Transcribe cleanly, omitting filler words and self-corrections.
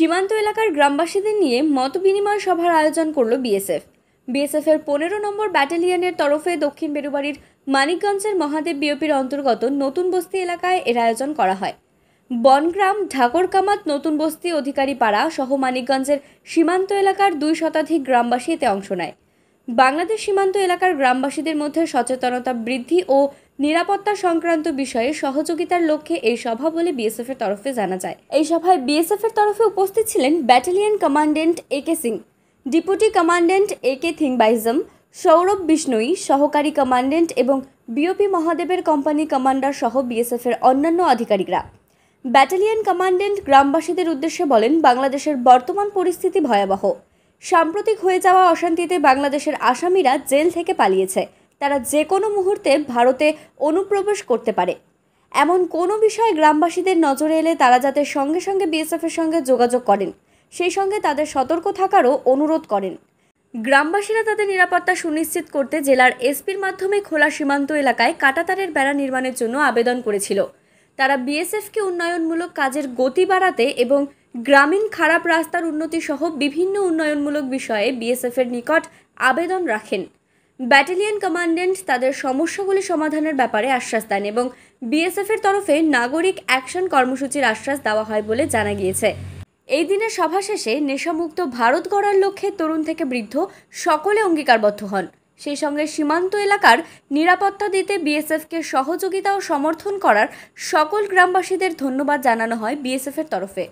সীমান্ত এলাকার গ্রামবাসীদের নিয়ে মতবিনিময় সভার আয়োজন করল বিএসএফের 15 নম্বর ব্যাটালিয়নের তরফে দক্ষিণ বেরুবাড়ির মানিকগঞ্জের মহাদেব বিওপির অন্তর্গত নতুন বস্তি এলাকায় এর আয়োজন করা হয়। বনগ্রাম, ঢাকরকামাত, নতুন বস্তি, অধিকারী পাড়া সহ মানিকগঞ্জের সীমান্ত এলাকার 2 শতাধিক গ্রামবাসী এতে অংশ নেয়। বাংলাদেশ সীমান্ত এলাকার গ্রামবাসীদের মধ্যে সচেতনতা বৃদ্ধি ও নিরাপত্তা সংক্রান্ত বিষয়ে সহযোগিতার লক্ষ্যে এই সভা বলে বিএসএফের তরফে জানা যায়। এই সভায় বিএসএফের তরফে উপস্থিত ছিলেন ব্যাটালিয়ন কমান্ড্যান্ট একে সিং, ডিপুটি কমান্ড্যান্ট একে থিংবাইজম, সৌরভ বিষ্ণুই, সহকারী কমান্ড্যান্ট এবং বিওপি মহাদেবের কোম্পানি কমান্ডার সহ বিএসএফের অন্যান্য আধিকারিকরা। ব্যাটালিয়ন কমান্ড্যান্ট গ্রামবাসীদের উদ্দেশ্যে বলেন, বাংলাদেশের বর্তমান পরিস্থিতি ভয়াবহ। সাম্প্রতিক হয়ে যাওয়া অশান্তিতে বাংলাদেশের আসামিরা জেল থেকে পালিয়েছে। তারা যে কোনো মুহূর্তে ভারতে অনুপ্রবেশ করতে পারে। এমন কোনো বিষয় গ্রামবাসীদের নজরে এলে তারা যাতে সঙ্গে সঙ্গে বিএসএফের সঙ্গে যোগাযোগ করেন, সেই সঙ্গে তাদের সতর্ক থাকারও অনুরোধ করেন। গ্রামবাসীরা তাদের নিরাপত্তা সুনিশ্চিত করতে জেলার এসপির মাধ্যমে খোলা সীমান্ত এলাকায় কাঁটাতারের বেড়া নির্মাণের জন্য আবেদন করেছিল। তারা বিএসএফকে উন্নয়নমূলক কাজের গতি বাড়াতে এবং গ্রামীণ খারাপ রাস্তার উন্নতি সহ বিভিন্ন উন্নয়নমূলক বিষয়ে বিএসএফের নিকট আবেদন রাখেন। ব্যাটালিয়ন কমান্ড্যান্ট তাদের সমস্যাগুলি সমাধানের ব্যাপারে আশ্বাস দেন এবং বিএসএফের তরফে নাগরিক অ্যাকশন কর্মসূচির আশ্বাস দেওয়া হয় বলে জানা গিয়েছে। এই দিনের সভা শেষে নেশামুক্ত ভারত গড়ার লক্ষ্যে তরুণ থেকে বৃদ্ধ সকলে অঙ্গীকারবদ্ধ হন। সেই সঙ্গে সীমান্ত এলাকার নিরাপত্তা দিতে বিএসএফকে সহযোগিতা ও সমর্থন করার সকল গ্রামবাসীদের ধন্যবাদ জানানো হয় বিএসএফের তরফে।